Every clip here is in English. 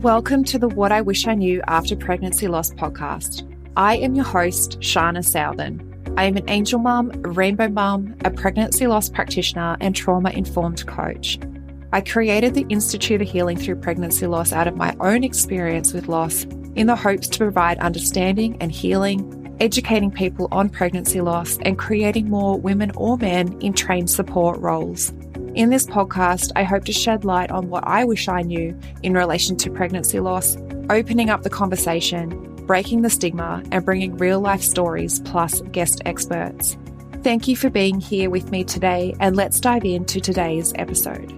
Welcome to the What I Wish I Knew After Pregnancy Loss podcast. I am your host, Shana Southern. I am an angel mum, a rainbow mum, a pregnancy loss practitioner, and trauma-informed coach. I created the Institute of Healing Through Pregnancy Loss out of my own experience with loss in the hopes to provide understanding and healing, educating people on pregnancy loss, and creating more women or men in trained support roles. In this podcast, I hope to shed light on what I wish I knew in relation to pregnancy loss, opening up the conversation, breaking the stigma, and bringing real-life stories plus guest experts. Thank you for being here with me today, and let's dive into today's episode.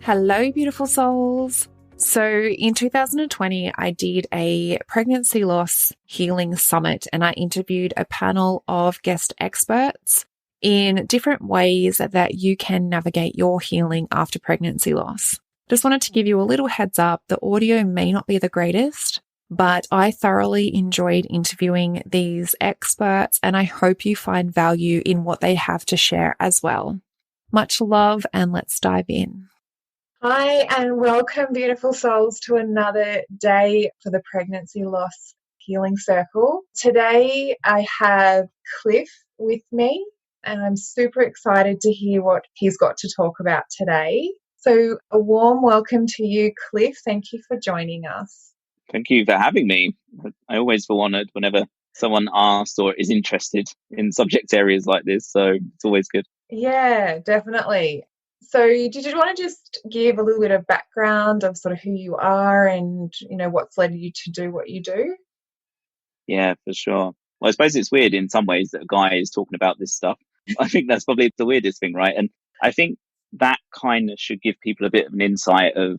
Hello, beautiful souls. So in 2020, I did a pregnancy loss healing summit and I interviewed a panel of guest experts in different ways that you can navigate your healing after pregnancy loss. Just wanted to give you a little heads up. The audio may not be the greatest, but I thoroughly enjoyed interviewing these experts and I hope you find value in what they have to share as well. Much love and let's dive in. Hi and welcome, beautiful souls, to another day for the Pregnancy Loss Healing Circle. Today I have Cliff with me and I'm super excited to hear what he's got to talk about today. So a warm welcome to you, Cliff. Thank you for joining us. Thank you for having me. I always feel honoured whenever someone asks or is interested in subject areas like this, so it's always good. Yeah, definitely. So did you want to just give a little bit of background of sort of who you are and, you know, what's led you to do what you do? Yeah, for sure. Well, I suppose it's weird in some ways that a guy is talking about this stuff. I think that's probably the weirdest thing, right? And I think that kind of should give people a bit of an insight of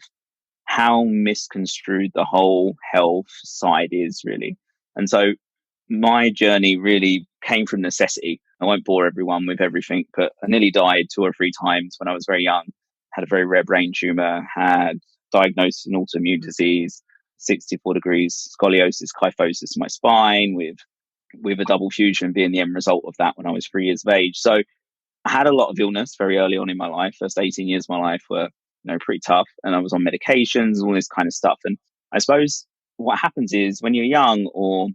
how misconstrued the whole health side is, really. And so my journey really came from necessity. I won't bore everyone with everything, but I nearly died 2 or 3 times when I was very young. Had a very rare brain tumor, had diagnosed an autoimmune disease, 64 degrees scoliosis, kyphosis in my spine with a double fusion being the end result of that when I was 3 years of age. So I had a lot of illness very early on in my life. First 18 years of my life were, pretty tough. And I was on medications, all this kind of stuff. And I suppose what happens is when you're young or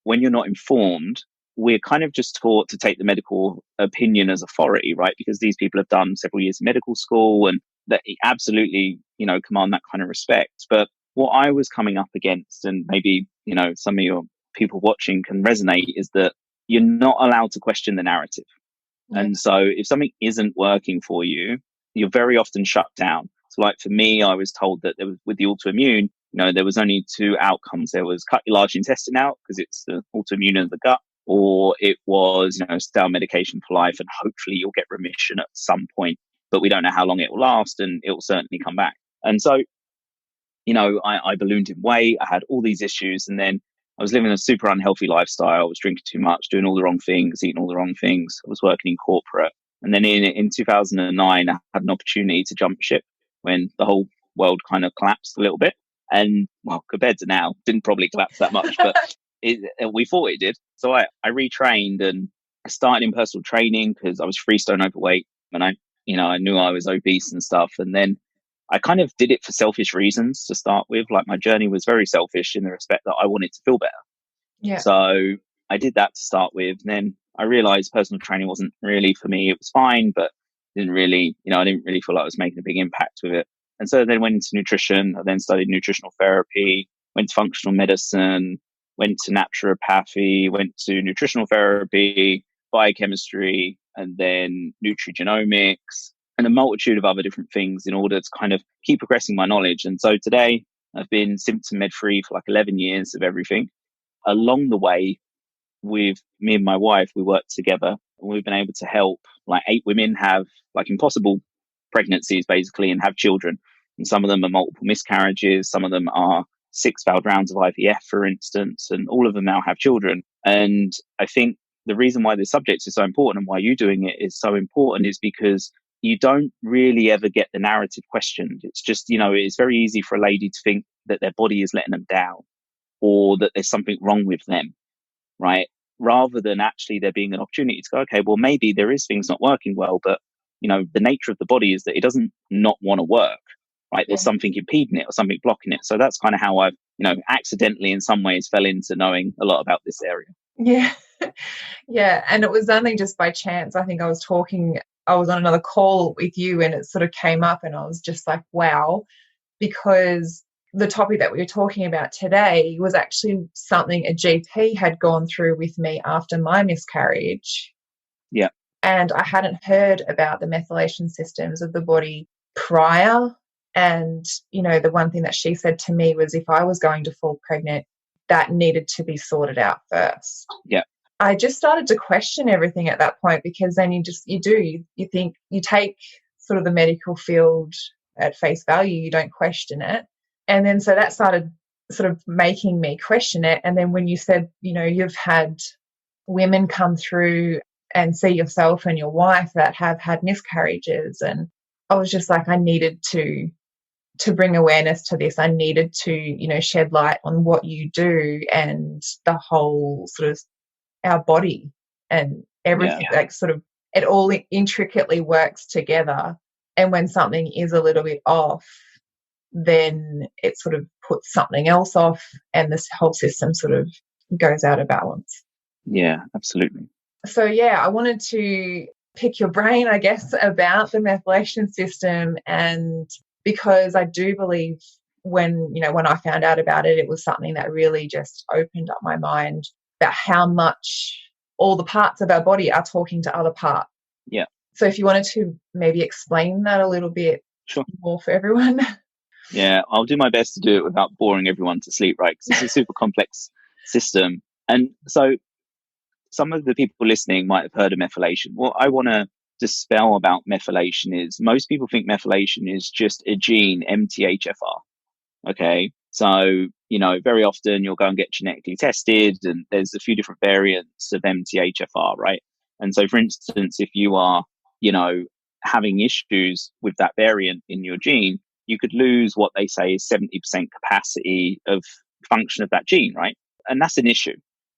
when you're not informed, we're kind of just taught to take the medical opinion as authority, right? Because these people have done several years of medical school and that absolutely, command that kind of respect. But what I was coming up against, and maybe, some of your people watching can resonate, is that you're not allowed to question the narrative. Mm-hmm. And so if something isn't working for you, you're very often shut down. So like for me, I was told that there was, with the autoimmune, there was only 2 outcomes. There was cut your large intestine out because it's the autoimmune of the gut, or it was, stay on medication for life and hopefully you'll get remission at some point, but we don't know how long it will last and it will certainly come back. And so, I ballooned in weight. I had all these issues and then I was living a super unhealthy lifestyle. I was drinking too much, doing all the wrong things, eating all the wrong things. I was working in corporate. And then in 2009, I had an opportunity to jump ship when the whole world kind of collapsed a little bit. And well, compared to now, didn't probably collapse that much, but we thought it did. So I retrained and I started in personal training because I was 3 stone overweight and I knew I was obese and stuff. And then I kind of did it for selfish reasons to start with. Like my journey was very selfish in the respect that I wanted to feel better. Yeah. So I did that to start with. And then I realized personal training wasn't really for me. It was fine, but I didn't really feel like I was making a big impact with it. And so then went into nutrition. I then studied nutritional therapy, went to functional medicine, went to naturopathy, went to nutritional therapy, biochemistry, and then nutrigenomics, and a multitude of other different things in order to kind of keep progressing my knowledge. And so today I've been symptom med free for like 11 years of everything. Along the way, with me and my wife, we worked together and we've been able to help like 8 women have like impossible pregnancies basically and have children. And some of them are multiple miscarriages. Some of them are 6 failed rounds of IVF, for instance, and all of them now have children. And I think the reason why this subject is so important and why you doing it is so important is because you don't really ever get the narrative questioned. It's just, it's very easy for a lady to think that their body is letting them down or that there's something wrong with them, right? Rather than actually there being an opportunity to go, okay, well, maybe there is things not working well, but the nature of the body is that it doesn't not want to work, right? There's something impeding it or something blocking it. So that's kind of how I've, accidentally in some ways fell into knowing a lot about this area. Yeah. Yeah. And it was only just by chance. I think I was on another call with you and it sort of came up and I was just like, wow, because the topic that we were talking about today was actually something a GP had gone through with me after my miscarriage. Yeah. And I hadn't heard about the methylation systems of the body prior. And, the one thing that she said to me was if I was going to fall pregnant, that needed to be sorted out first. Yeah. I just started to question everything at that point because then you think you take sort of the medical field at face value, you don't question it. And then so that started sort of making me question it. And then when you said, you've had women come through and see yourself and your wife that have had miscarriages, and I was just like, I needed to bring awareness to this. I needed to, shed light on what you do and the whole sort of our body and everything, like sort of it all intricately works together. And when something is a little bit off, then it sort of puts something else off and this whole system sort of goes out of balance. Yeah, absolutely. So, I wanted to pick your brain, I guess, about the methylation system. And because I do believe when I found out about it, it was something that really just opened up my mind about how much all the parts of our body are talking to other parts. Yeah. So if you wanted to maybe explain that a little bit more for everyone. Yeah, I'll do my best to do it without boring everyone to sleep, right? Because it's a super complex system. And so some of the people listening might have heard of methylation. What I want to dispel about methylation is most people think methylation is just a gene, MTHFR. Okay. So, very often you'll go and get genetically tested and there's a few different variants of MTHFR, right? And so, for instance, if you are, having issues with that variant in your gene, you could lose what they say is 70% capacity of function of that gene, right? And that's an issue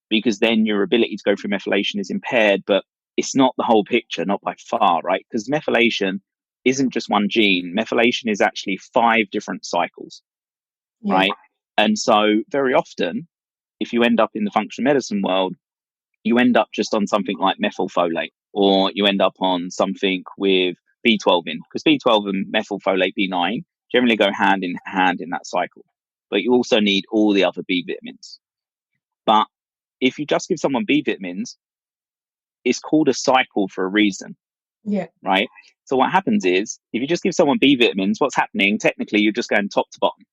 because then your ability to go through methylation is impaired, but it's not the whole picture, not by far, right? Because methylation isn't just one gene. Methylation is actually 5 different cycles, right? And so very often, if you end up in the functional medicine world, you end up just on something like methylfolate, or you end up on something with B12 in, because B12 and methylfolate B9 generally go hand in hand in that cycle. But you also need all the other B vitamins. But if you just give someone B vitamins, it's called a cycle for a reason. Yeah. Right? So what happens is, if you just give someone B vitamins, what's happening? Technically, you're just going top to bottom,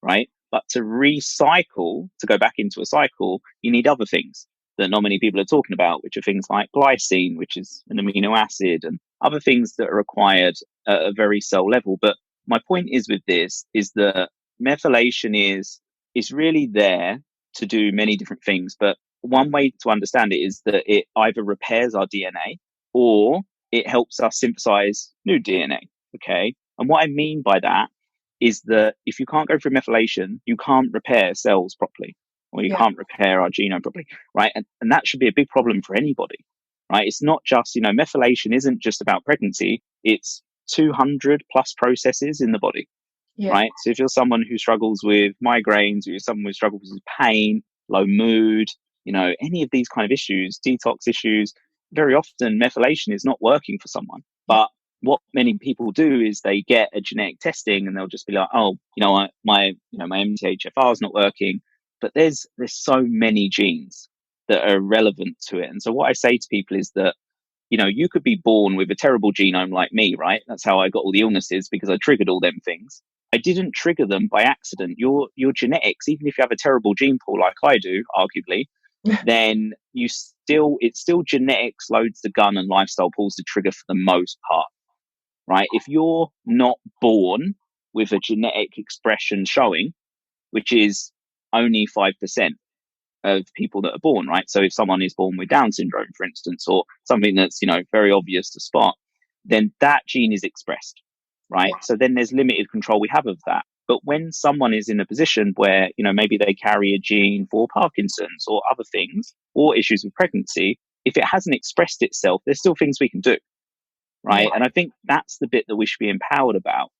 right? But to recycle, to go back into a cycle, you need other things that not many people are talking about, which are things like glycine, which is an amino acid, and other things that are required at a very cell level. But my point is with this is that methylation is really there to do many different things. But one way to understand it is that it either repairs our DNA or it helps us synthesize new DNA. Okay. And what I mean by that is that if you can't go through methylation, you can't repair cells properly, or you can't repair our genome properly, right? And that should be a big problem for anybody, right? It's not just, methylation isn't just about pregnancy. It's 200 plus processes in the body, right? So if you're someone who struggles with migraines, or you're someone who struggles with pain, low mood, any of these kind of issues, detox issues, very often methylation is not working for someone. But what many people do is they get a genetic testing and they'll just be like, oh, my MTHFR is not working. But there's so many genes that are relevant to it. And so what I say to people is that, you could be born with a terrible genome like me, right? That's how I got all the illnesses, because I triggered all them things. I didn't trigger them by accident. Your genetics, even if you have a terrible gene pool like I do, arguably, then it's still genetics loads the gun and lifestyle pulls the trigger for the most part, right? If you're not born with a genetic expression showing, which is only 5% of people that are born, right? So if someone is born with Down syndrome, for instance, or something that's, very obvious to spot, then that gene is expressed, right? So then there's limited control we have of that. But when someone is in a position where, maybe they carry a gene for Parkinson's or other things, or issues with pregnancy, if it hasn't expressed itself, there's still things we can do, right? And I think that's the bit that we should be empowered about.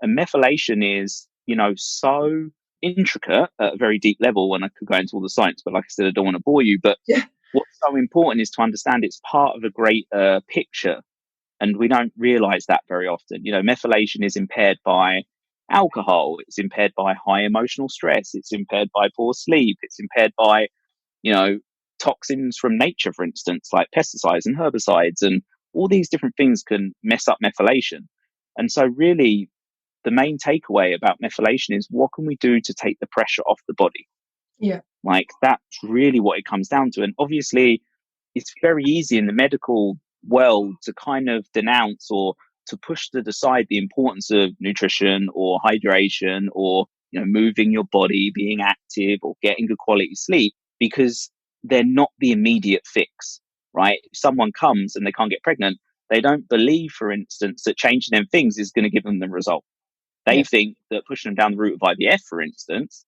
And methylation is, so intricate at a very deep level, and I could go into all the science, but like I said, I don't want to bore you. But what's so important is to understand it's part of a greater picture. And we don't realize that very often. Methylation is impaired by alcohol. It's impaired by high emotional stress. It's impaired by poor sleep. It's impaired by, toxins from nature, for instance, like pesticides and herbicides, and all these different things can mess up methylation. And so really the main takeaway about methylation is, what can we do to take the pressure off the body? Yeah. Like, that's really what it comes down to. And obviously it's very easy in the medical world to kind of denounce or to push to the side the importance of nutrition or hydration or, moving your body, being active, or getting good quality sleep, because they're not the immediate fix, right? If someone comes and they can't get pregnant, they don't believe, for instance, that changing them things is going to give them the result. They think that pushing them down the route of IVF, for instance,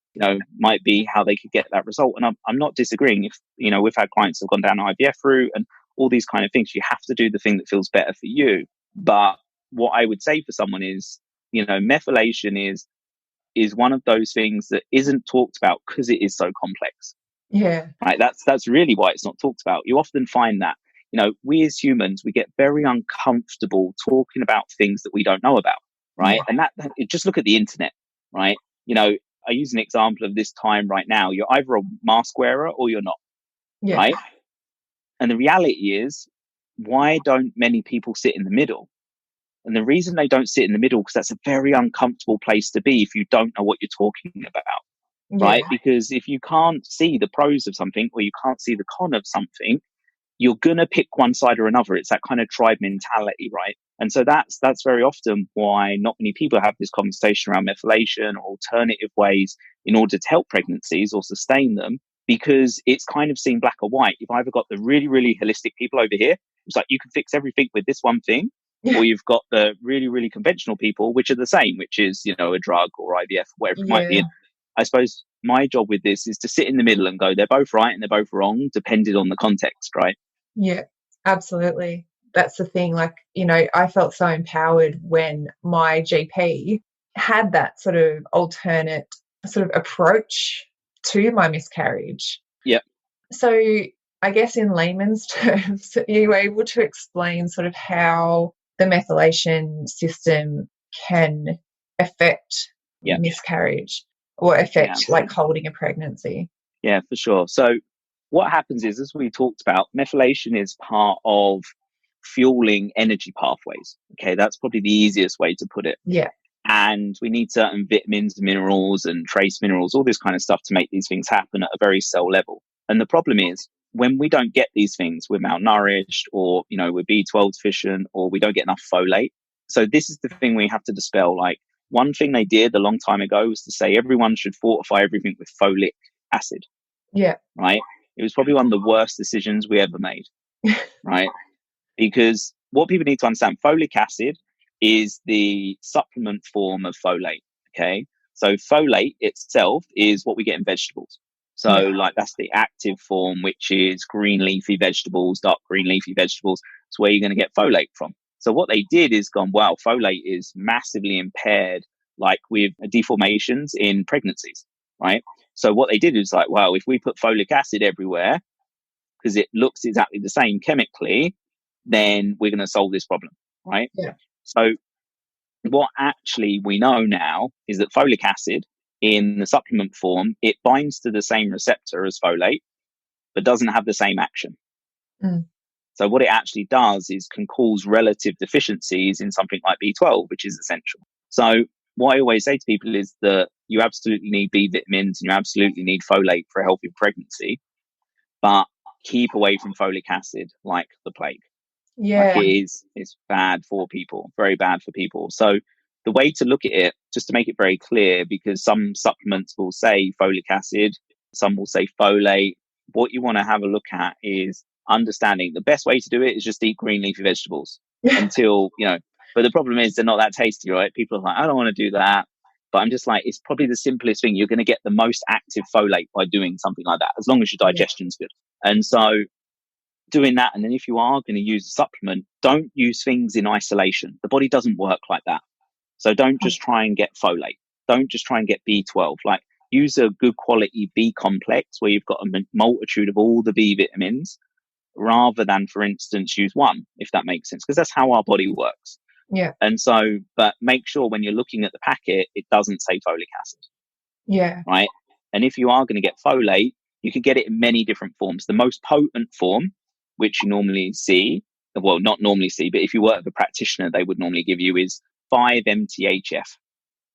might be how they could get that result. And I'm not disagreeing. If, we've had clients who've gone down an IVF route and all these kind of things. You have to do the thing that feels better for you. But what I would say for someone is, methylation is one of those things that isn't talked about because it is so complex. Yeah. Right. That's really why it's not talked about. You often find that, we as humans, we get very uncomfortable talking about things that we don't know about. Right. And that just look at the internet. Right. I use an example of this time right now. You're either a mask wearer or you're not. Yeah. Right. And the reality is, why don't many people sit in the middle? And the reason they don't sit in the middle, because that's a very uncomfortable place to be if you don't know what you're talking about, right? Because if you can't see the pros of something, or you can't see the con of something, you're going to pick one side or another. It's that kind of tribe mentality, right? And so that's very often why not many people have this conversation around methylation or alternative ways in order to help pregnancies or sustain them, because it's kind of seen black or white. You've either got the really, really holistic people over here, it's like you can fix everything with this one thing, or you've got the really, really conventional people, which are the same, which is, a drug or IVF, whatever it might be. And I suppose my job with this is to sit in the middle and go, they're both right and they're both wrong, depending on the context, right? Yeah, absolutely. That's the thing. Like, I felt so empowered when my GP had that sort of alternate sort of approach to my miscarriage. Yeah. So I guess in layman's terms, you were able to explain sort of how the methylation system can affect miscarriage or affect like holding a pregnancy. Yeah, for sure. So what happens is, as we talked about, methylation is part of fueling energy pathways. Okay, that's probably the easiest way to put it. Yeah. And we need certain vitamins, minerals, and trace minerals, all this kind of stuff to make these things happen at a very cell level. And the problem is, when we don't get these things, we're malnourished, or, we're B12 deficient, or we don't get enough folate. So this is the thing we have to dispel. Like, one thing they did a long time ago was to say everyone should fortify everything with folic acid. Yeah. Right. It was probably one of the worst decisions we ever made. Right. Because what people need to understand, folic acid is the supplement form of folate. Okay. So folate itself is what we get in vegetables. So like, that's the active form, which is green leafy vegetables, dark green leafy vegetables. It's where you're going to get folate from. So what they did is gone, wow, folate is massively impaired, like with deformations in pregnancies. Right. So what they did is like, wow, if we put folic acid everywhere, because it looks exactly the same chemically, then we're going to solve this problem, right? Yeah. So what actually we know now is that folic acid in the supplement form, it binds to the same receptor as folate, but doesn't have the same action. So what it actually does is can cause relative deficiencies in something like B12, which is essential. So what I always say to people is that you absolutely need B vitamins and you absolutely need folate for a healthy pregnancy, but keep away from folic acid like the plague. Yeah. Like, it's bad for people, very bad for people. So the way to look at it, just to make it very clear, because some supplements will say folic acid, some will say folate. What you want to have a look at is understanding the best way to do it is just eat green leafy vegetables until, but the problem is they're not that tasty, right? People are like, I don't want to do that. But I'm just like, it's probably the simplest thing. You're going to get the most active folate by doing something like that, as long as your digestion's good. And so doing that. And then if you are going to use a supplement, don't use things in isolation. The body doesn't work like that. So don't just try and get folate. Don't just try and get B12. Like, use a good quality B complex where you've got a multitude of all the B vitamins, rather than, for instance, use one, if that makes sense, because that's how our body works. Yeah. And so, but make sure when you're looking at the packet, it doesn't say folic acid. Yeah. Right. And if you are going to get folate, you can get it in many different forms. The most potent form, which you normally see, well, not normally see, but if you work with a practitioner, they would normally give you, is 5-MTHF,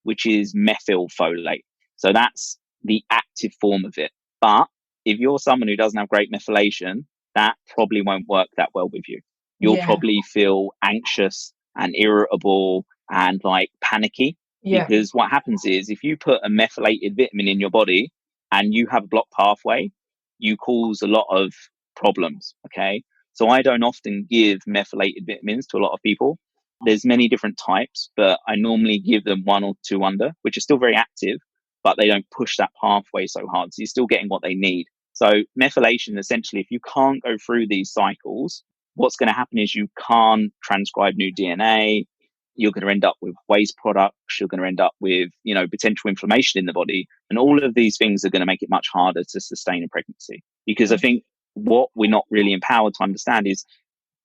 which is methylfolate. So that's the active form of it. But if you're someone who doesn't have great methylation, that probably won't work that well with you. You'll probably feel anxious and irritable and like panicky. Yeah. Because what happens is, if you put a methylated vitamin in your body and you have a blocked pathway, you cause a lot of problems. Okay. So I don't often give methylated vitamins to a lot of people. There's many different types, but I normally give them 1 or 2 under, which are still very active, but they don't push that pathway so hard. So you're still getting what they need. So methylation, essentially, if you can't go through these cycles, what's going to happen is you can't transcribe new DNA. You're going to end up with waste products. You're going to end up with, potential inflammation in the body. And all of these things are going to make it much harder to sustain a pregnancy. Because I think what we're not really empowered to understand is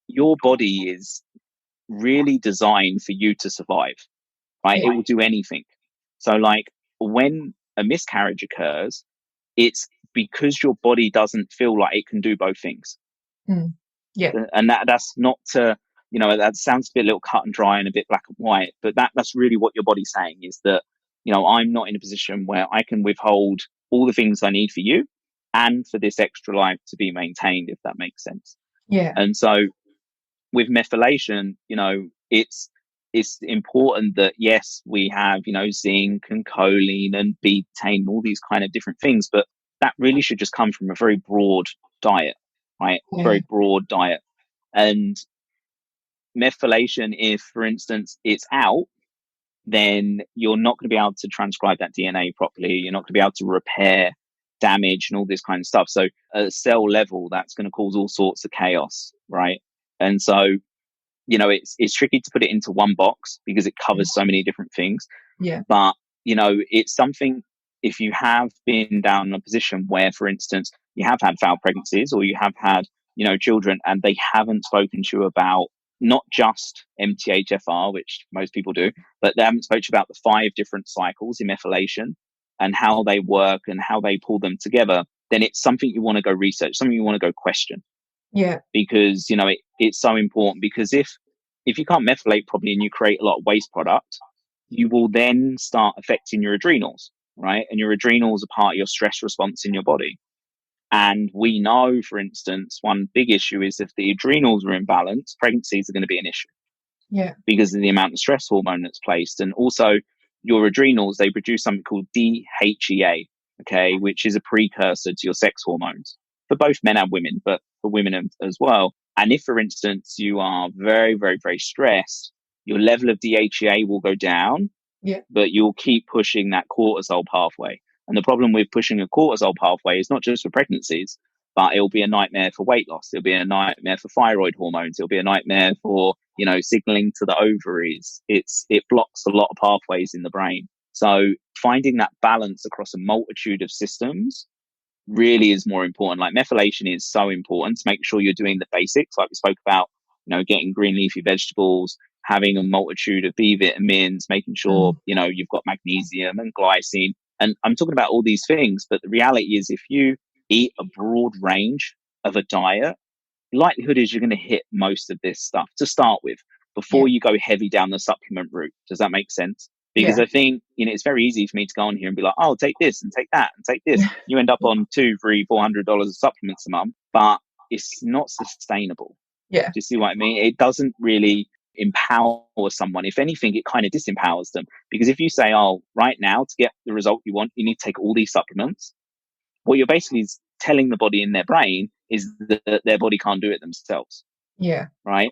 your body is really designed for you to survive, right? It will do anything. So like, when a miscarriage occurs, it's because your body doesn't feel like it can do both things. Yeah. And that's not to, that sounds a bit little cut and dry and a bit black and white, but that's really what your body's saying, is that, I'm not in a position where I can withhold all the things I need for you and for this extra life to be maintained, if that makes sense. Yeah. And so with methylation, it's important that, yes, we have, zinc and choline and betaine, all these kind of different things, but that really should just come from a very broad diet, right? Yeah. Very broad diet. And methylation, if, for instance, it's out, then you're not going to be able to transcribe that DNA properly. You're not going to be able to repair damage and all this kind of stuff. So at a cell level, that's going to cause all sorts of chaos, right? And so, it's tricky to put it into one box because it covers so many different things. Yeah. But, it's something, if you have been down in a position where, for instance, you have had failed pregnancies, or you have had, children, and they haven't spoken to you about not just MTHFR, which most people do, but they haven't spoken to you about the 5 different cycles in methylation and how they work and how they pull them together, then it's something you want to go research, something you want to go question. Yeah. Because, it's so important, because if you can't methylate properly and you create a lot of waste product, you will then start affecting your adrenals, right? And your adrenals are part of your stress response in your body. And we know, for instance, one big issue is if the adrenals are imbalanced, pregnancies are going to be an issue. Yeah. Because of the amount of stress hormone that's placed. And also your adrenals, they produce something called DHEA, okay, which is a precursor to your sex hormones for both men and women, but for women as well. And if, for instance, you are very, very, very stressed, your level of DHEA will go down, but you'll keep pushing that cortisol pathway. And the problem with pushing a cortisol pathway is not just for pregnancies, but it'll be a nightmare for weight loss. It'll be a nightmare for thyroid hormones. It'll be a nightmare for, signaling to the ovaries. It blocks a lot of pathways in the brain. So finding that balance across a multitude of systems really is more important. Like, methylation is so important to make sure you're doing the basics, like we spoke about, getting green leafy vegetables, having a multitude of B vitamins, making sure, you've got magnesium and glycine. And I'm talking about all these things, but the reality is, if you eat a broad range of a diet, likelihood is you're going to hit most of this stuff to start with before you go heavy down the supplement route. Does that make sense? Because I think, it's very easy for me to go on here and be like, oh, take this and take that and take this. You end up on $200-$400 of supplements a month, but it's not sustainable. Yeah. Do you see what I mean? It doesn't really empower someone. If anything, it kind of disempowers them. Because if you say, oh, right now, to get the result you want, you need to take all these supplements, what you're basically telling the body in their brain is that their body can't do it themselves. Yeah. Right.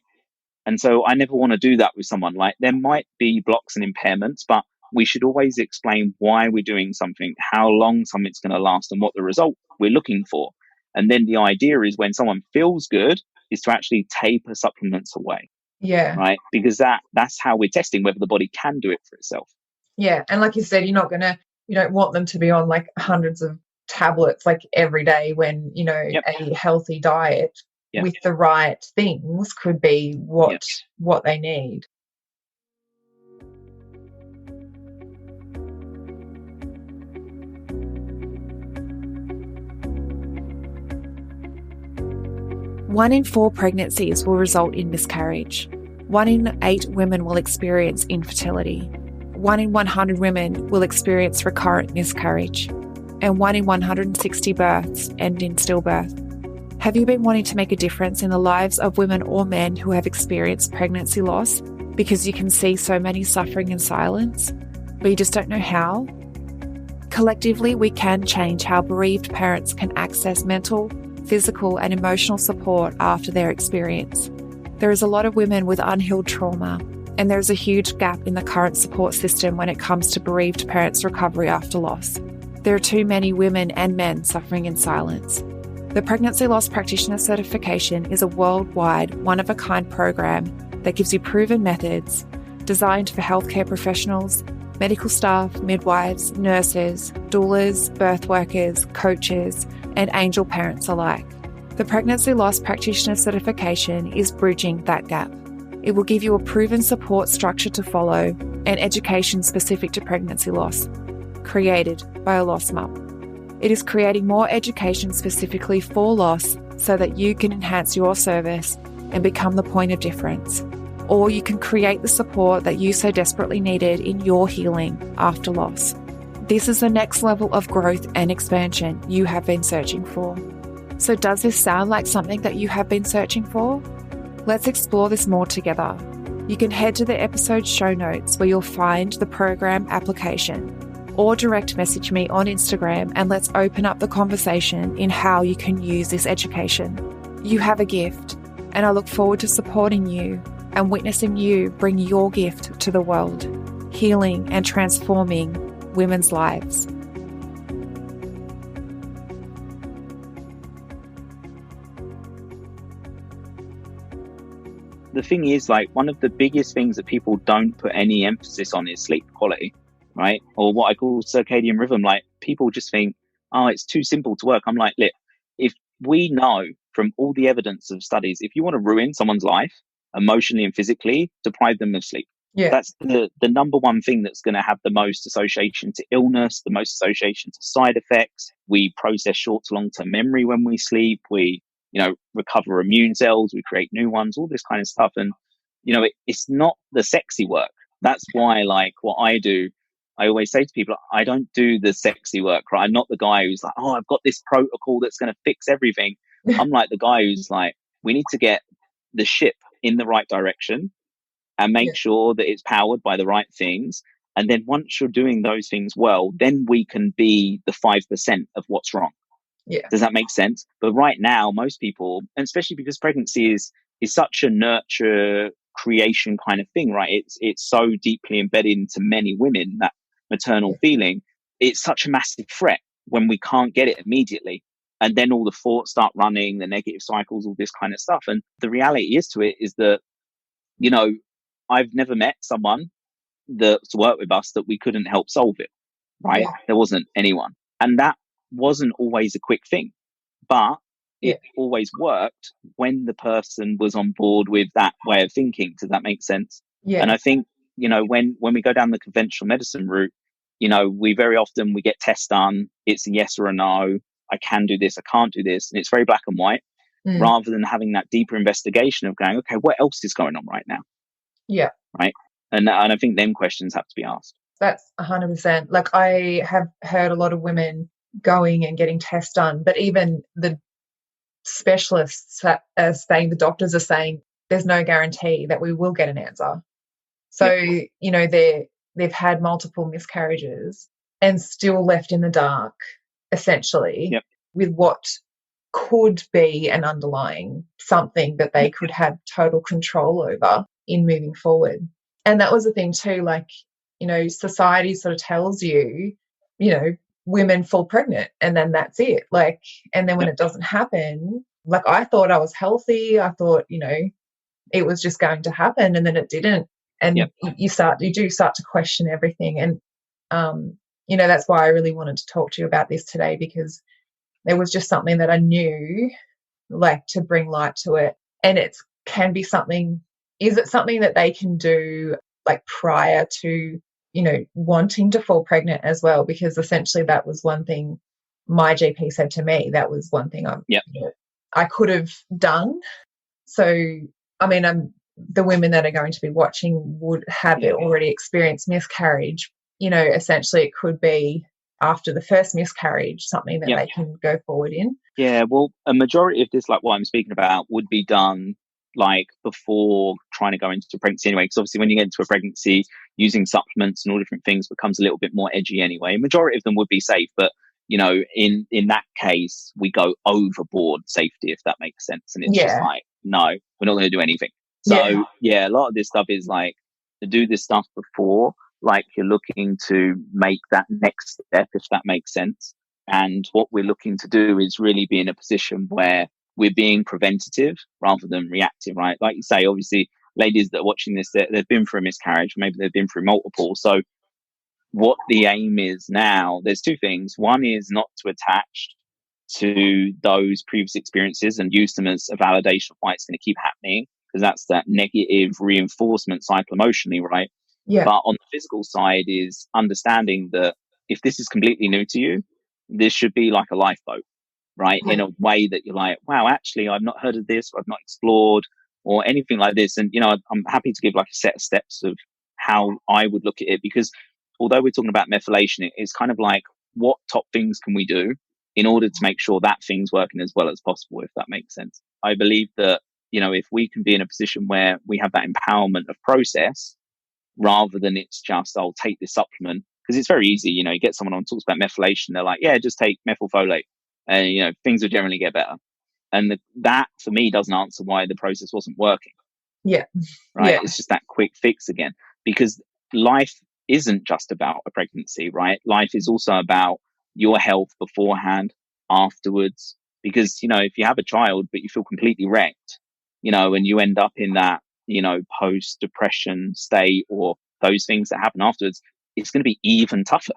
And so I never want to do that with someone. Like, there might be blocks and impairments, but we should always explain why we're doing something, how long something's going to last, and what the result we're looking for. And then the idea is when someone feels good is to actually taper supplements away. Yeah. Right. Because that's how we're testing whether the body can do it for itself. Yeah. And like you said, you don't want them to be on like hundreds of tablets like every day when, a healthy diet with the right things could be what they need. One in 4 pregnancies will result in miscarriage. 1 in 8 women will experience infertility. 1 in 100 women will experience recurrent miscarriage. And 1 in 160 births end in stillbirth. Have you been wanting to make a difference in the lives of women or men who have experienced pregnancy loss because you can see so many suffering in silence, but you just don't know how? Collectively, we can change how bereaved parents can access mental, physical, and emotional support after their experience. There is a lot of women with unhealed trauma, and there is a huge gap in the current support system when it comes to bereaved parents' recovery after loss. There are too many women and men suffering in silence. The Pregnancy Loss Practitioner Certification is a worldwide, one-of-a-kind program that gives you proven methods designed for healthcare professionals, medical staff, midwives, nurses, doulas, birth workers, coaches, and angel parents alike. The Pregnancy Loss Practitioner Certification is bridging that gap. It will give you a proven support structure to follow and education specific to pregnancy loss, created by a loss mum. It is creating more education specifically for loss so that you can enhance your service and become the point of difference. Or you can create the support that you so desperately needed in your healing after loss. This is the next level of growth and expansion you have been searching for. So does this sound like something that you have been searching for? Let's explore this more together. You can head to the episode show notes where you'll find the program application, or direct message me on Instagram and let's open up the conversation in how you can use this education. You have a gift, and I look forward to supporting you and witnessing you bring your gift to the world, healing and transforming women's lives. The thing is, like, one of the biggest things that people don't put any emphasis on is sleep quality, right? Or what I call circadian rhythm. Like, people just think, oh, it's too simple to work. I'm like, look, if we know from all the evidence of studies, if you want to ruin someone's life emotionally and physically, deprive them of sleep. Yeah. That's the number one thing that's going to have the most association to illness, the most association to side effects. We process short to long-term memory when we sleep. We, recover immune cells. We create new ones, all this kind of stuff. And, it's not the sexy work. That's why, like, what I do, I always say to people, I don't do the sexy work, right? I'm not the guy who's like, oh, I've got this protocol that's going to fix everything. I'm like the guy who's like, we need to get the ship in the right direction and make sure that it's powered by the right things. And then once you're doing those things well, then we can be the 5% of what's wrong. Yeah. Does that make sense? But right now, most people, and especially because pregnancy is such a nurture creation kind of thing, right? It's so deeply embedded into many women, that maternal feeling. It's such a massive threat when we can't get it immediately. And then all the thoughts start running, the negative cycles, all this kind of stuff. And the reality is that, I've never met someone that's worked with us that we couldn't help solve it, right? Yeah. There wasn't anyone. And that wasn't always a quick thing, but it always worked when the person was on board with that way of thinking. Does that make sense? Yeah. And I think, when we go down the conventional medicine route, we very often, we get tests done. It's a yes or a no. I can do this. I can't do this. And it's very black and white, rather than having that deeper investigation of going, okay, what else is going on right now? Yeah. Right. And I think them questions have to be asked. That's 100%. Like, I have heard a lot of women going and getting tests done, but even the specialists are saying, the doctors are saying, there's no guarantee that we will get an answer. So, they've had multiple miscarriages and still left in the dark, essentially, with what could be an underlying something that they could have total control over in moving forward. And that was the thing too, like, society sort of tells you, women fall pregnant and then that's it. Like, and then when it doesn't happen, like I thought I was healthy. I thought, it was just going to happen and then it didn't. And you do start to question everything. And, that's why I really wanted to talk to you about this today, because there was just something that I knew, like, to bring light to it. And it can be something, is it something that they can do like prior to, wanting to fall pregnant as well? Because essentially that was one thing my GP said to me. That was one thing I could have done. So, I mean, the women that are going to be watching would have already experienced miscarriage. Essentially it could be after the first miscarriage, something that they can go forward in. Yeah, well, a majority of this, like what I'm speaking about, would be done like before trying to go into pregnancy anyway. Because obviously when you get into a pregnancy, using supplements and all different things becomes a little bit more edgy anyway. Majority of them would be safe, but in that case, we go overboard safety, if that makes sense. And it's just like, no, we're not going to do anything. So a lot of this stuff is like to do this stuff before, like you're looking to make that next step, if that makes sense. And what we're looking to do is really be in a position where we're being preventative rather than reactive, right? Like you say, obviously, ladies that are watching this, they've been through a miscarriage, maybe they've been through multiple. So what the aim is now, there's two things. One is not to attach to those previous experiences and use them as a validation of why it's going to keep happening, because that's that negative reinforcement cycle emotionally, right? Yeah. But on the physical side is understanding that if this is completely new to you, this should be like a lifeboat, right? In a way that you're like, wow, actually, I've not heard of this, or I've not explored, or anything like this. And, I'm happy to give like a set of steps of how I would look at it, because although we're talking about methylation, it's kind of like, what top things can we do in order to make sure that thing's working as well as possible, if that makes sense. I believe that, if we can be in a position where we have that empowerment of process, rather than it's just, I'll take this supplement, because it's very easy, you get someone on talks about methylation, they're like, yeah, just take methylfolate, and things will generally get better. And that for me doesn't answer why the process wasn't working. Yeah. Right. It's just that quick fix again, because life isn't just about a pregnancy, right? Life is also about your health beforehand, afterwards, because, if you have a child, but you feel completely wrecked, and you end up in that, post depression state, or those things that happen afterwards, it's going to be even tougher.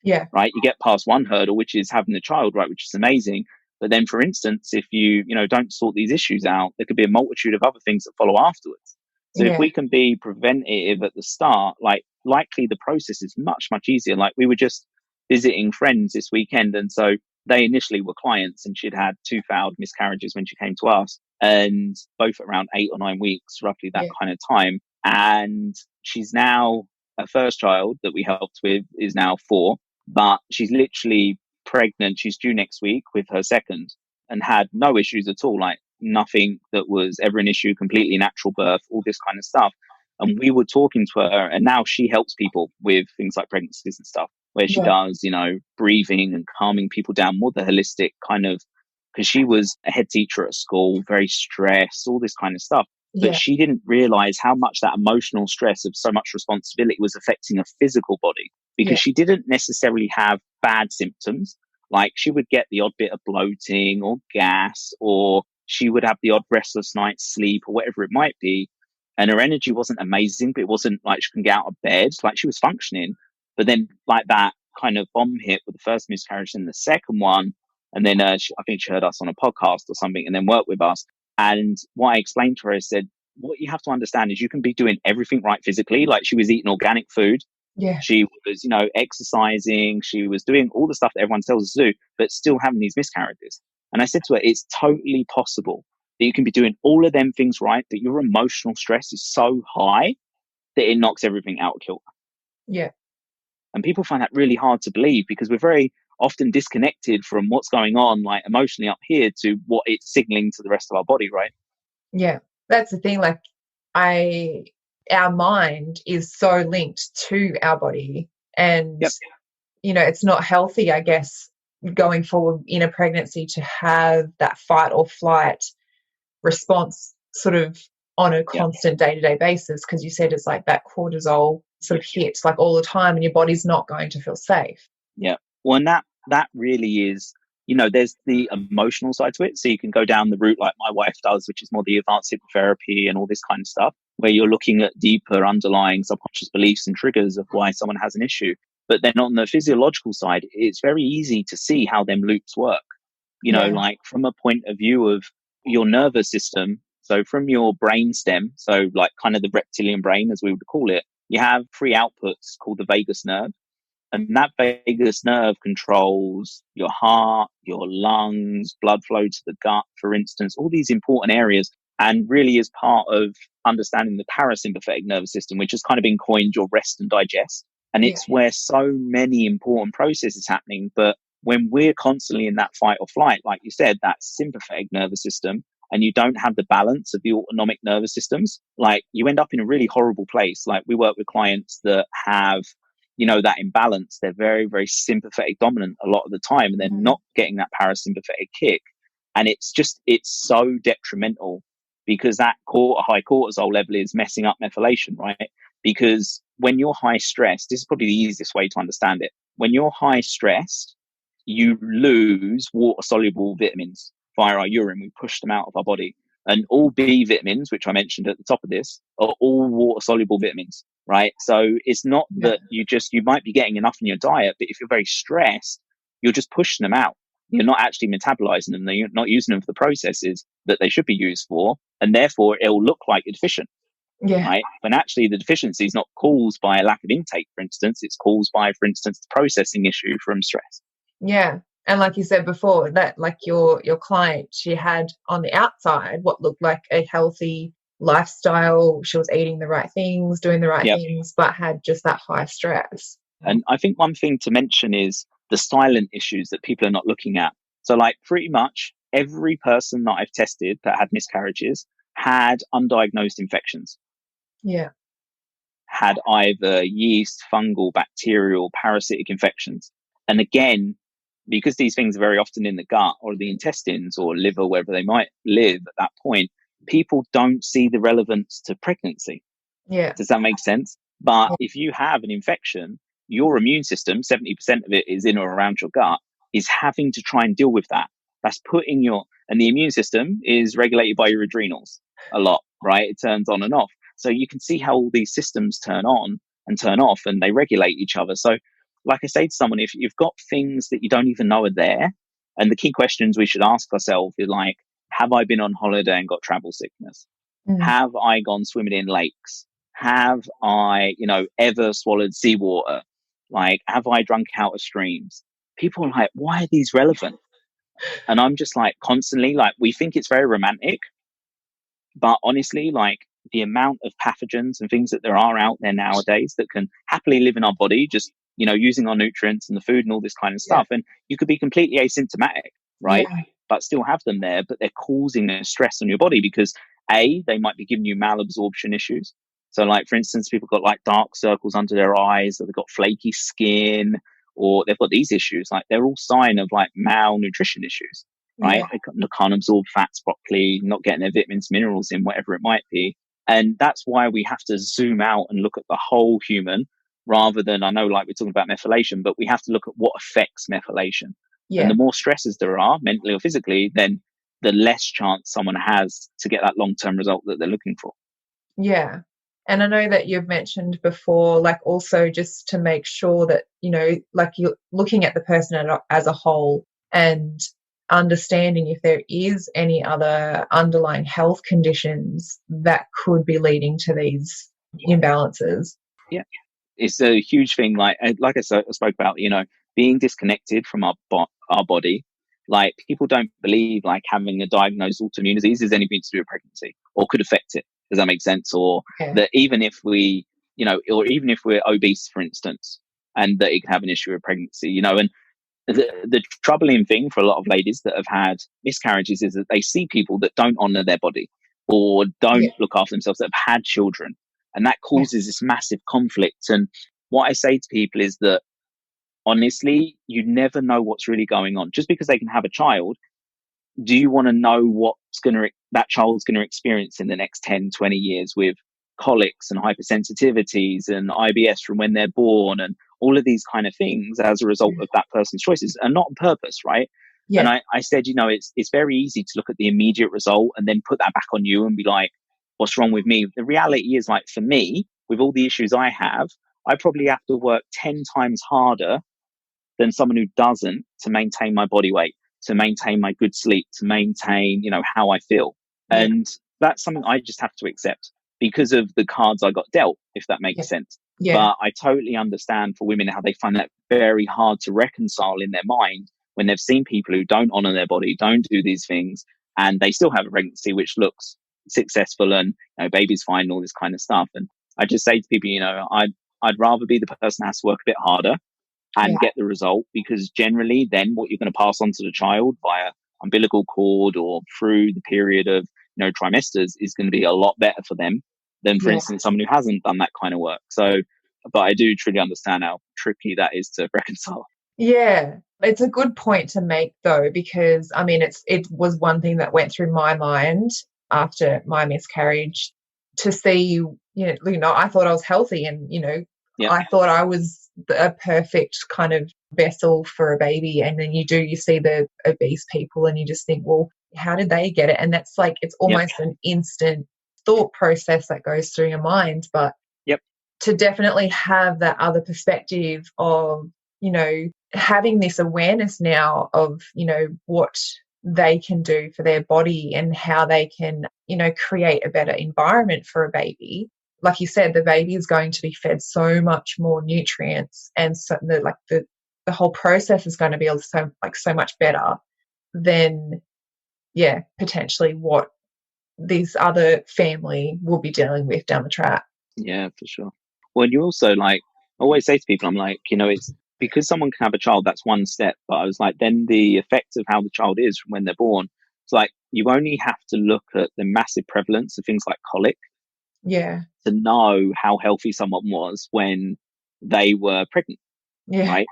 Yeah. Right. You get past one hurdle, which is having a child, right? Which is amazing. But then, for instance, if you, don't sort these issues out, there could be a multitude of other things that follow afterwards. So if we can be preventative at the start, like likely the process is much, much easier. Like we were just visiting friends this weekend. And so they initially were clients, and she'd had 2 failed miscarriages when she came to us, and both around 8 or 9 weeks, roughly that kind of time. And she's now, her first child that we helped with is now 4, but she's literally pregnant. She's due next week with her second, and had no issues at all, like nothing that was ever an issue, completely natural birth, all this kind of stuff. And we were talking to her, and now she helps people with things like pregnancies and stuff, where she does, breathing and calming people down, more the holistic kind of, because she was a head teacher at school, very stressed, all this kind of stuff. But she didn't realize how much that emotional stress of so much responsibility was affecting her physical body, because she didn't necessarily have bad symptoms. Like she would get the odd bit of bloating or gas, or she would have the odd restless night's sleep, or whatever it might be. And her energy wasn't amazing, but it wasn't like she couldn't get out of bed. Like she was functioning. But then like that kind of bomb hit with the first miscarriage and the second one. And then I think she heard us on a podcast or something, and then worked with us. And what I explained to her, I said, what you have to understand is you can be doing everything right physically. Like she was eating organic food. Yeah. She was, exercising. She was doing all the stuff that everyone tells us to do, but still having these miscarriages. And I said to her, it's totally possible that you can be doing all of them things right, but your emotional stress is so high that it knocks everything out of kilter. Yeah. And people find that really hard to believe, because we're very often disconnected from what's going on, like emotionally up here, to what it's signaling to the rest of our body, right? Yeah. That's the thing. Like our mind is so linked to our body, and, it's not healthy, I guess, going forward in a pregnancy to have that fight or flight response sort of on a constant day-to-day basis, because you said it's like that cortisol sort of hits like all the time, and your body's not going to feel safe. Yeah. Well, and that really is, there's the emotional side to it. So you can go down the route like my wife does, which is more the advanced hypnotherapy and all this kind of stuff, where you're looking at deeper underlying subconscious beliefs and triggers of why someone has an issue. But then on the physiological side, it's very easy to see how them loops work. Yeah. Like from a point of view of your nervous system. So from your brain stem, so like kind of the reptilian brain, as we would call it, you have three outputs called the vagus nerve. And that vagus nerve controls your heart, your lungs, blood flow to the gut, for instance, all these important areas, and really is part of understanding the parasympathetic nervous system, which has kind of been coined your rest and digest. And it's where so many important processes happening. But when we're constantly in that fight or flight, like you said, that sympathetic nervous system, and you don't have the balance of the autonomic nervous systems, like you end up in a really horrible place. Like we work with clients that have that imbalance. They're very, very sympathetic dominant a lot of the time, and they're not getting that parasympathetic kick. And it's so detrimental because that high cortisol level is messing up methylation, right? Because when you're high stressed, this is probably the easiest way to understand it. When you're high stressed, you lose water soluble vitamins via our urine. We push them out of our body. And all B vitamins, which I mentioned at the top of this, are all water soluble vitamins, right? So it's not that you might be getting enough in your diet, but if you're very stressed, you're just pushing them out. You're not actually metabolizing them. You're not using them for the processes that they should be used for. And therefore it'll look like you're deficient. Yeah. Right. When actually the deficiency is not caused by a lack of intake, for instance, it's caused by, for instance, the processing issue from stress. Yeah. And like you said before, that like your client, she had on the outside what looked like a healthy lifestyle. She was eating the right things, doing the right things, but had just that high stress. And I think one thing to mention is the silent issues that people are not looking at. So like pretty much every person that I've tested that had miscarriages had undiagnosed infections. Yeah. Had either yeast, fungal, bacterial, parasitic infections. And again, because these things are very often in the gut or the intestines or liver, wherever they might live at that point, people don't see the relevance to pregnancy. Yeah. Does that make sense? But if you have an infection, your immune system, 70% of it is in or around your gut, is having to try and deal with that. That's and the immune system is regulated by your adrenals a lot, right? It turns on and off. So you can see how all these systems turn on and turn off and they regulate each other. So like I say to someone, if you've got things that you don't even know are there, and the key questions we should ask ourselves is like, have I been on holiday and got travel sickness? Have I gone swimming in lakes? Have I, ever swallowed seawater? Like, have I drunk out of streams? People are like, why are these relevant? And I'm just like constantly like, we think it's very romantic, but honestly, like the amount of pathogens and things that there are out there nowadays that can happily live in our body, just, using our nutrients and the food and all this kind of stuff. And you could be completely asymptomatic, right? But still have them there, but they're causing a stress on your body because they might be giving you malabsorption issues. So like, for instance, people got like dark circles under their eyes, or they've got flaky skin, or they've got these issues. Like they're all sign of like malnutrition issues, right? They can't absorb fats properly, not getting their vitamins, minerals in, whatever it might be. And that's why we have to zoom out and look at the whole human rather than, I know like we're talking about methylation, but we have to look at what affects methylation. And the more stresses there are mentally or physically, then the less chance someone has to get that long-term result that they're looking for. Yeah. And I know that you've mentioned before, like also just to make sure that, like you're looking at the person as a whole and understanding if there is any other underlying health conditions that could be leading to these imbalances. Yeah. It's a huge thing. Like I spoke about, being disconnected from our body. Like people don't believe like having a diagnosed autoimmune disease is anything to do with pregnancy or could affect it. Does that make sense? Or that even if we, or even if we're obese, for instance, and that it can have an issue with pregnancy, and the troubling thing for a lot of ladies that have had miscarriages is that they see people that don't honor their body or don't look after themselves, that have had children. And that causes this massive conflict. And what I say to people is that, honestly, you never know what's really going on. Just because they can have a child, do you want to know that child's going to experience in the next 10, 20 years with colics and hypersensitivities and IBS from when they're born and all of these kind of things as a result of that person's choices, and not on purpose, right? And Yeah. I said, it's very easy to look at the immediate result and then put that back on you and be like, what's wrong with me? The reality is, like, for me, with all the issues I have, I probably have to work 10 times harder than someone who doesn't, to maintain my body weight, to maintain my good sleep, to maintain, how I feel. Yeah. And that's something I just have to accept because of the cards I got dealt, if that Yeah. makes sense. Yeah. But I totally understand for women how they find that very hard to reconcile in their mind when they've seen people who don't honor their body, don't do these things, and they still have a pregnancy which looks successful and, baby's fine and all this kind of stuff. And I just say to people, I'd rather be the person that has to work a bit harder Yeah. and get the result, because generally then what you're going to pass on to the child via umbilical cord or through the period of, trimesters is going to be a lot better for them than, for Yeah. instance, someone who hasn't done that kind of work. So, but I do truly understand how tricky that is to reconcile. Yeah, it's a good point to make though, because I mean, it was one thing that went through my mind after my miscarriage, to see, I thought I was healthy, and Yeah. I thought I was a perfect kind of vessel for a baby, and then you see the obese people and you just think, well, how did they get it? And that's like, it's almost an instant thought process that goes through your mind. But Yep. to definitely have that other perspective of, having this awareness now of, what they can do for their body and how they can, create a better environment for a baby. Like you said, the baby is going to be fed so much more nutrients, and so the whole process is going to be so much better than, potentially what this other family will be dealing with down the track. Yeah, for sure. Well, you also, like, I always say to people, I'm like, it's because someone can have a child, that's one step. But I was like, then the effect of how the child is from when they're born, it's like you only have to look at the massive prevalence of things like colic Yeah. to know how healthy someone was when they were pregnant, Yeah. right?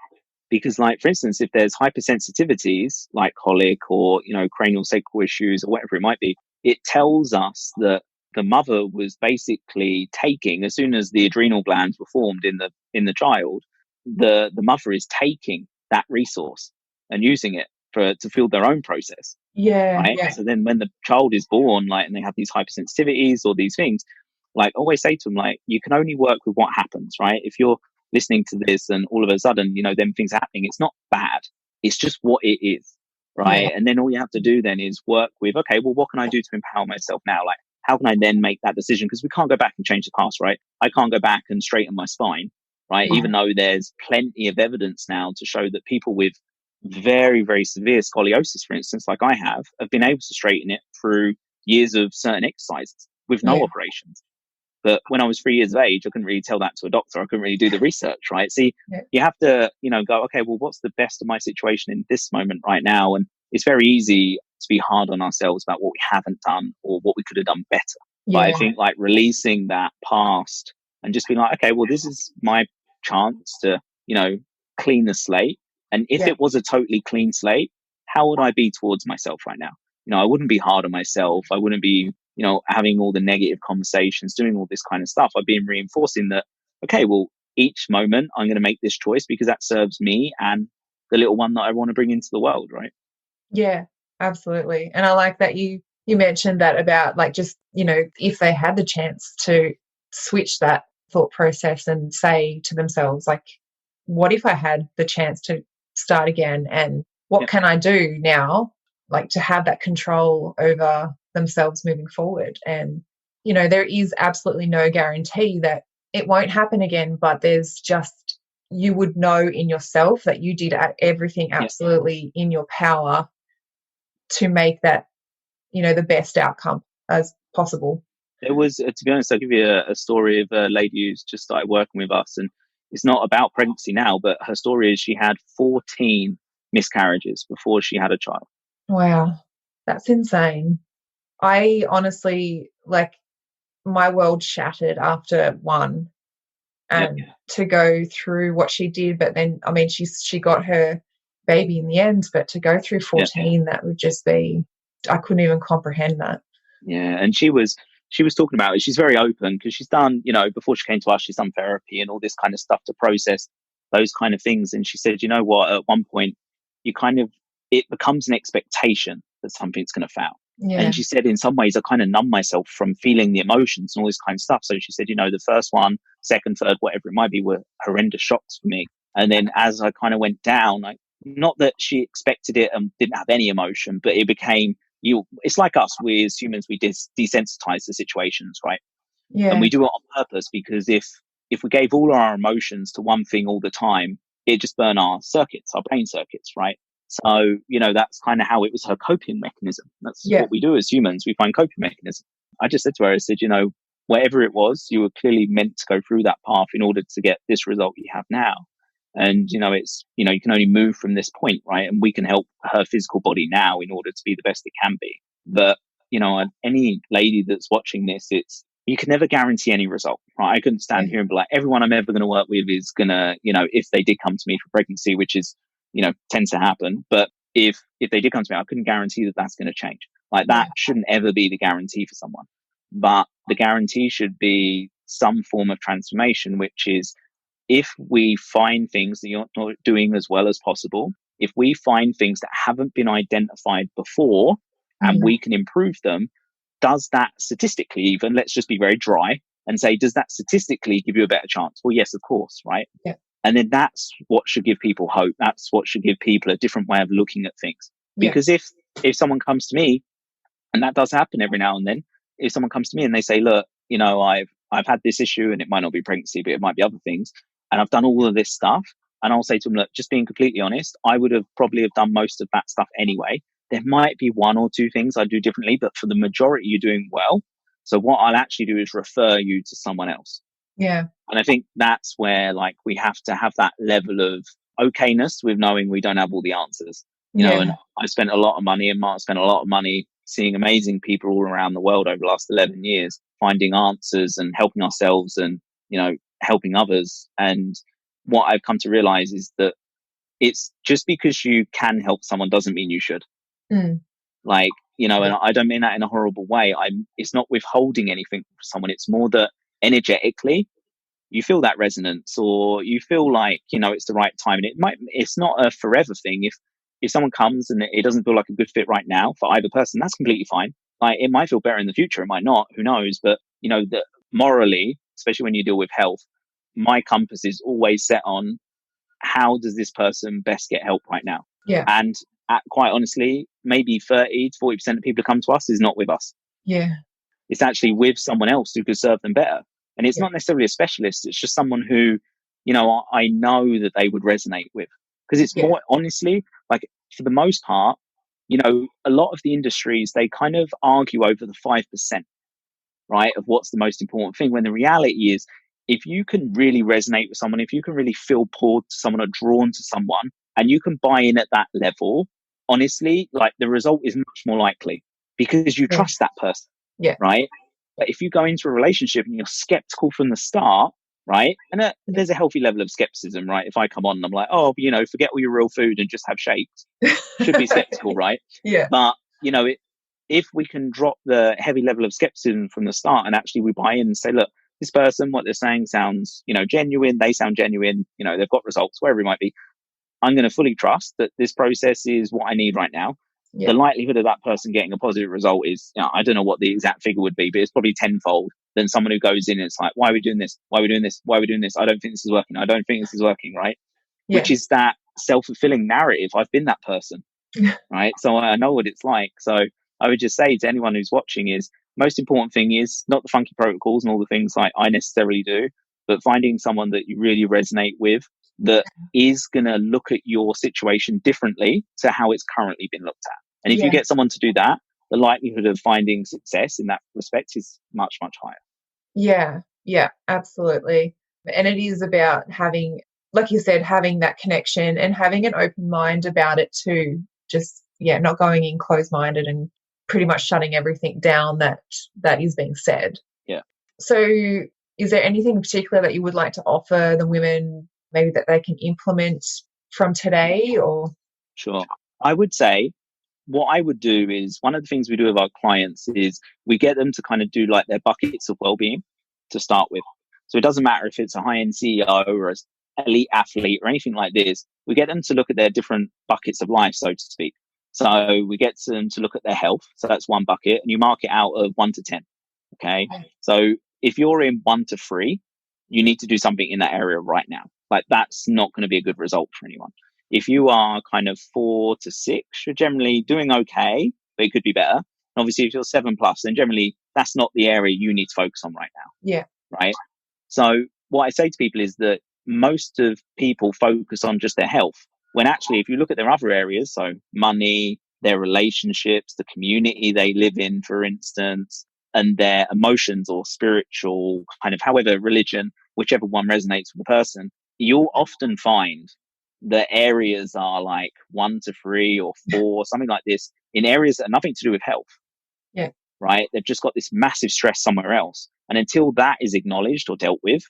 Because, like, for instance, if there's hypersensitivities like colic or, cranial sacral issues or whatever it might be, it tells us that the mother was basically taking, as soon as the adrenal glands were formed in the child, the mother is taking that resource and using it to fuel their own process. Yeah. Right. Yeah. So then when the child is born, like, and they have these hypersensitivities or these things, like, I always say to them, like, you can only work with what happens, right? If you're listening to this and all of a sudden, them things are happening, it's not bad. It's just what it is. Right. Yeah. And then all you have to do then is work with, okay, well, what can I do to empower myself now? Like, how can I then make that decision? Because we can't go back and change the past, right? I can't go back and straighten my spine, right? Yeah. Even though there's plenty of evidence now to show that people with very, very severe scoliosis, for instance, like I have been able to straighten it through years of certain exercises with no Yeah. operations. But when I was 3 years of age, I couldn't really tell that to a doctor. I couldn't really do the research, right? See, Yeah. you have to, go, okay, well, what's the best of my situation in this moment right now? And it's very easy to be hard on ourselves about what we haven't done or what we could have done better. But I think, like, releasing that past and just being like, okay, well, this is my chance to, clean the slate. And if it was a totally clean slate, how would I be towards myself right now? I wouldn't be hard on myself. I wouldn't be, having all the negative conversations, doing all this kind of stuff. I've been reinforcing that, okay, well, each moment I'm going to make this choice because that serves me and the little one that I want to bring into the world, right? Yeah, absolutely. And I like that you mentioned that about, like, just, if they had the chance to switch that thought process and say to themselves, like, what if I had the chance to start again, and what can I do now, like, to have that control over themselves moving forward? And, there is absolutely no guarantee that it won't happen again, but there's just, you would know in yourself that you did everything absolutely in your power to make that, the best outcome as possible. There was, to be honest, I'll give you a story of a lady who's just started working with us, and it's not about pregnancy now, but her story is she had 14 miscarriages before she had a child. Wow, that's insane. I honestly, like, my world shattered after one, and to go through what she did, but then, I mean, she got her baby in the end, but to go through 14, that would just be, I couldn't even comprehend that. Yeah, and she was talking about it. She's very open because she's done, before she came to us, she's done therapy and all this kind of stuff to process those kind of things. And she said, you know what, at one point you kind of, it becomes an expectation that something's going to fail. Yeah. And she said, in some ways, I kind of numb myself from feeling the emotions and all this kind of stuff. So she said, you know, the first one, second, third, whatever it might be, were horrendous shocks for me. And then as I kind of went down, not that she expected it and didn't have any emotion, but it became, it's like us, we as humans, we desensitize the situations, right? Yeah. And we do it on purpose, because if we gave all our emotions to one thing all the time, it just burn our circuits, our brain circuits, right? So, you know, that's kind of how it was her coping mechanism. That's what we do as humans. We find coping mechanisms. I just said to her, I said, you know, whatever it was, you were clearly meant to go through that path in order to get this result you have now. And, you know, it's, you know, you can only move from this point, right? And we can help her physical body now in order to be the best it can be. But, you know, any lady that's watching this, you can never guarantee any result, right? I couldn't stand here and be like, everyone I'm ever going to work with is going to, you know, if they did come to me for pregnancy, which is, you know, tends to happen. But if they did come to me, I couldn't guarantee that that's going to change. Like that shouldn't ever be the guarantee for someone. But the guarantee should be some form of transformation, which is if we find things that you're not doing as well as possible, if we find things that haven't been identified before and we can improve them, does that statistically even, let's just be very dry and say, does that statistically give you a better chance? Well, yes, of course, right? Yeah. And then that's what should give people hope. That's what should give people a different way of looking at things. Because if someone comes to me, and that does happen every now and then, if someone comes to me and they say, look, you know, I've had this issue, and it might not be pregnancy, but it might be other things, and I've done all of this stuff, and I'll say to them, look, just being completely honest, I would have probably have done most of that stuff anyway. There might be one or two things I do differently, but for the majority, you're doing well. So what I'll actually do is refer you to someone else. Yeah. And I think that's where, like, we have to have that level of okayness with knowing we don't have all the answers. You know, and I spent a lot of money, and Mark spent a lot of money seeing amazing people all around the world over the last 11 years, finding answers and helping ourselves and, you know, helping others. And what I've come to realize is that it's just because you can help someone doesn't mean you should. Like, you know, and I don't mean that in a horrible way. It's not withholding anything from someone. It's more that energetically you feel that resonance, or you feel like, you know, it's the right time. And it's not a forever thing. If someone comes and it doesn't feel like a good fit right now for either person, that's completely fine. Like, it might feel better in the future. It might not, who knows? But, you know, that morally, especially when you deal with health, my compass is always set on how does this person best get help right now? Yeah. And quite honestly, maybe 30 to 40% of people who come to us is not with us. Yeah. It's actually with someone else who could serve them better. And it's not necessarily a specialist. It's just someone who, you know, I know that they would resonate with. Because it's more, honestly, like, for the most part, you know, a lot of the industries, they kind of argue over the 5%, right, of what's the most important thing. When the reality is, if you can really resonate with someone, if you can really feel pulled to someone or drawn to someone, and you can buy in at that level, honestly, like, the result is much more likely because you trust that person, right? But if you go into a relationship and you're skeptical from the start, right? And there's a healthy level of skepticism, right? If I come on and I'm like, oh, you know, forget all your real food and just have shakes, should be skeptical, right? But, you know, if we can drop the heavy level of skepticism from the start and actually we buy in and say, look, this person, what they're saying sounds, you know, genuine. They sound genuine. You know, they've got results, wherever it might be. I'm going to fully trust that this process is what I need right now. The likelihood of that person getting a positive result is, you know, I don't know what the exact figure would be, but it's probably tenfold than someone who goes in and it's like, why are we doing this? Why are we doing this? Why are we doing this? I don't think this is working. I don't think this is working, right? Which is that self-fulfilling narrative. I've been that person, right? So I know what it's like. So I would just say to anyone who's watching is, most important thing is not the funky protocols and all the things like I necessarily do, but finding someone that you really resonate with, that is going to look at your situation differently to how it's currently been looked at. And if you get someone to do that, the likelihood of finding success in that respect is much, much higher. Yeah, absolutely. And it is about having, like you said, having that connection and having an open mind about it too. Just, not going in closed-minded and pretty much shutting everything down that is being said. Yeah. So is there anything in particular that you would like to offer the women, maybe that they can implement from today? Or Sure. I would say what I would do is, one of the things we do with our clients is we get them to kind of do like their buckets of well-being to start with. So it doesn't matter if it's a high-end CEO or elite athlete or anything like this, we get them to look at their different buckets of life, so to speak. So we get them to look at their health. So that's one bucket, and you mark it out of 1 to 10. Okay. So if you're in 1 to 3, you need to do something in that area right now. Like, that's not going to be a good result for anyone. If you are kind of 4 to 6, you're generally doing okay, but it could be better. And obviously, if you're 7 plus, then generally that's not the area you need to focus on right now. Yeah. Right. So what I say to people is that most of people focus on just their health, when actually, if you look at their other areas, so money, their relationships, the community they live in, for instance, and their emotions or spiritual kind of, however, religion, whichever one resonates with the person, you'll often find the areas are like 1 to 3 or 4, something like this, in areas that are nothing to do with health. Yeah. Right. They've just got this massive stress somewhere else. And until that is acknowledged or dealt with,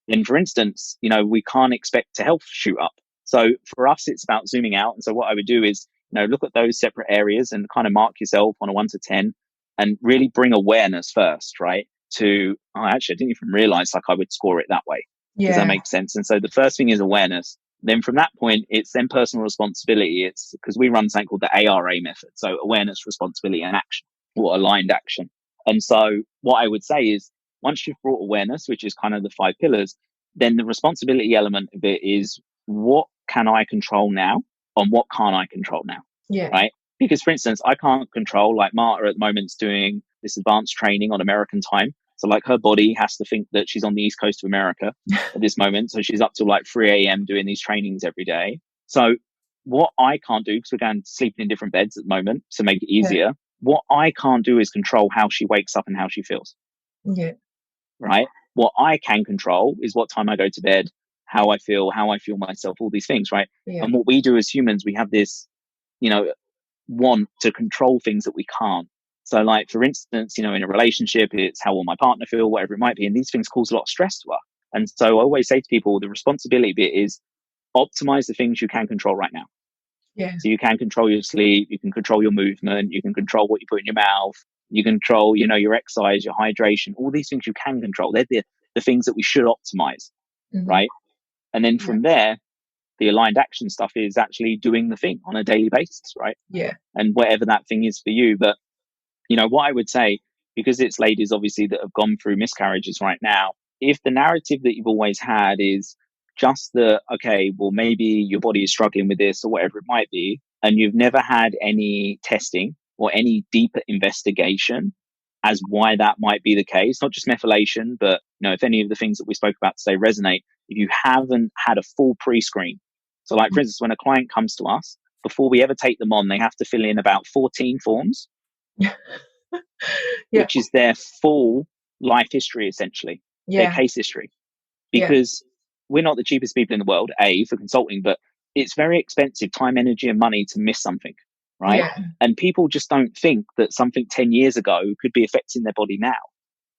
then, for instance, we can't expect to health shoot up. So for us, it's about zooming out. And so what I would do is, look at those separate areas and kind of mark yourself on a 1 to 10 and really bring awareness first, right? To, actually, I didn't even realize like I would score it that way. Does that make sense? And so the first thing is awareness. Then from that point, it's then personal responsibility. It's because we run something called the ARA method. So awareness, responsibility, and action, or aligned action. And so what I would say is, once you've brought awareness, which is kind of the 5 pillars, then the responsibility element of it is, what can I control now and what can't I control now? Yeah. Right? Because, for instance, I can't control, like Marta at the moment's doing this advanced training on American time. So like her body has to think that she's on the East Coast of America at this moment. So she's up till like 3 a.m. doing these trainings every day. So what I can't do, because we're going to sleeping in different beds at the moment to make it easier, what I can't do is control how she wakes up and how she feels. Yeah. Right? What I can control is what time I go to bed, how I feel myself, all these things, right? Yeah. And what we do as humans, we have this, want to control things that we can't. So like, for instance, in a relationship, it's how will my partner feel, whatever it might be. And these things cause a lot of stress to us. And so I always say to people, the responsibility bit is optimize the things you can control right now. Yeah. So you can control your sleep, you can control your movement, you can control what you put in your mouth, you control, your exercise, your hydration, all these things you can control. They're the things that we should optimize, right? And then from there, the aligned action stuff is actually doing the thing on a daily basis, right? Yeah. And whatever that thing is for you. But, what I would say, because it's ladies obviously that have gone through miscarriages right now, if the narrative that you've always had is just the, okay, well, maybe your body is struggling with this or whatever it might be, and you've never had any testing or any deeper investigation as why that might be the case, not just methylation, but, if any of the things that we spoke about today resonate, if you haven't had a full pre-screen. So like, for instance, when a client comes to us, before we ever take them on, they have to fill in about 14 forms, which is their full life history, essentially, their case history. Because we're not the cheapest people in the world, for consulting, but it's very expensive time, energy, and money to miss something, right? Yeah. And people just don't think that something 10 years ago could be affecting their body now.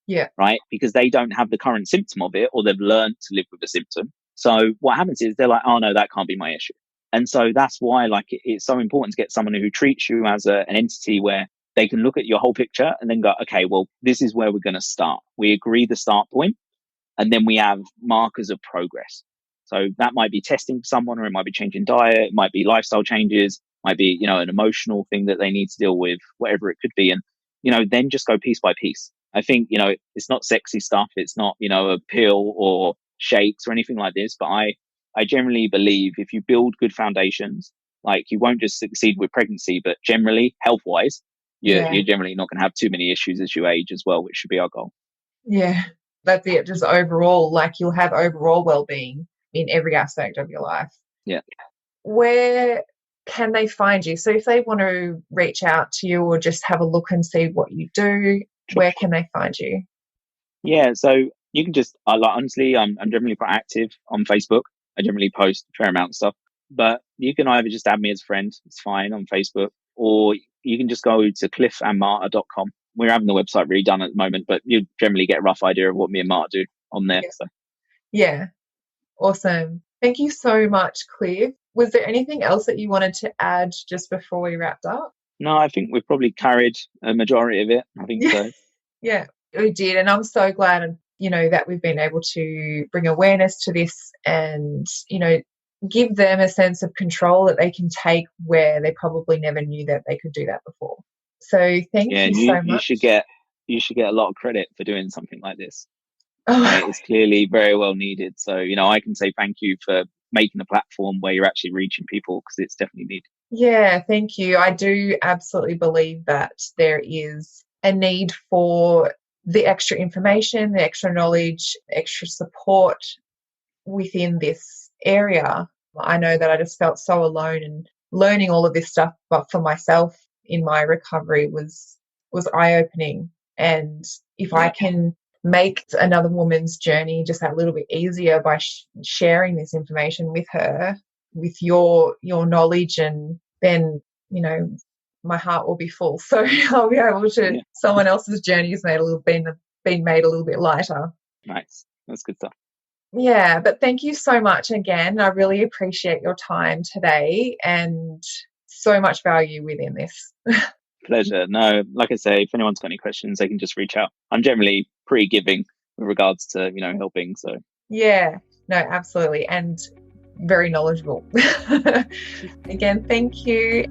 Yeah. Right? Because they don't have the current symptom of it, or they've learned to live with the symptom. So what happens is they're like, oh no, that can't be my issue. And so that's why it's so important to get someone who treats you as an entity where they can look at your whole picture and then go, okay, well, this is where we're going to start. We agree the start point, and then we have markers of progress. So that might be testing for someone, or it might be changing diet, it might be lifestyle changes, might be, an emotional thing that they need to deal with, whatever it could be. And, then just go piece by piece. I think, it's not sexy stuff. It's not, a pill or shakes or anything like this. But I generally believe if you build good foundations, like, you won't just succeed with pregnancy, but generally health wise, you're generally not going to have too many issues as you age as well, which should be our goal. Yeah, that's it. Just overall, like, you'll have overall well-being in every aspect of your life. Yeah. Where can they find you? So if they want to reach out to you or just have a look and see what you do, where can they find you? Yeah, so you can just, honestly, I'm generally quite active on Facebook. I generally post a fair amount of stuff, but you can either just add me as a friend, it's fine, on Facebook, or you can just go to cliffandmarta.com. We're having the website redone at the moment, but you generally get a rough idea of what me and Marta do on there. Yeah. So. Yeah, awesome. Thank you so much, Cliff. Was there anything else that you wanted to add just before we wrapped up? No, I think we've probably carried a majority of it. I think so. Yeah, we did. And I'm so glad that we've been able to bring awareness to this and, give them a sense of control that they can take where they probably never knew that they could do that before. So thank you so much. You should get a lot of credit for doing something like this. Right? It's clearly very well needed. So, I can say thank you for making a platform where you're actually reaching people, because it's definitely needed. Yeah, thank you. I do absolutely believe that there is a need for the extra information, the extra knowledge, extra support within this area. I know that I just felt so alone, and learning all of this stuff, but for myself in my recovery was eye-opening. And if I can make another woman's journey just that little bit easier by sharing this information with her, with your knowledge, and then, my heart will be full. So I'll be able to, someone else's journey has been made a little bit lighter. Nice. That's good stuff. Yeah, but thank you so much again. I really appreciate your time today, and so much value within this. Pleasure. No, like I say, if anyone's got any questions, they can just reach out. I'm generally pretty giving with regards to, helping. So yeah, no, absolutely. And very knowledgeable. Again, thank you.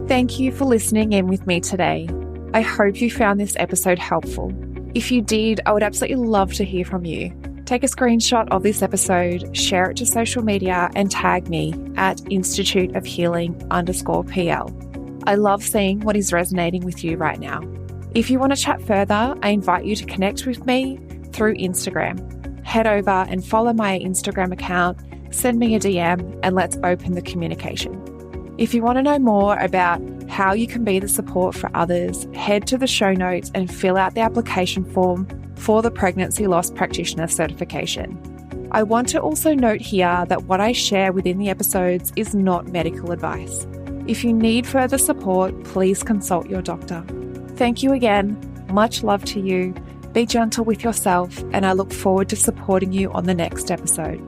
Thank you for listening in with me today. I hope you found this episode helpful. If you did, I would absolutely love to hear from you. Take a screenshot of this episode, share it to social media, and tag me at Institute of Healing_PL. I love seeing what is resonating with you right now. If you want to chat further, I invite you to connect with me through Instagram. Head over and follow my Instagram account, send me a DM, and let's open the communication. If you want to know more about how you can be the support for others, head to the show notes and fill out the application form for the Pregnancy Loss Practitioner certification. I want to also note here that what I share within the episodes is not medical advice. If you need further support, please consult your doctor. Thank you again. Much love to you. Be gentle with yourself, and I look forward to supporting you on the next episode.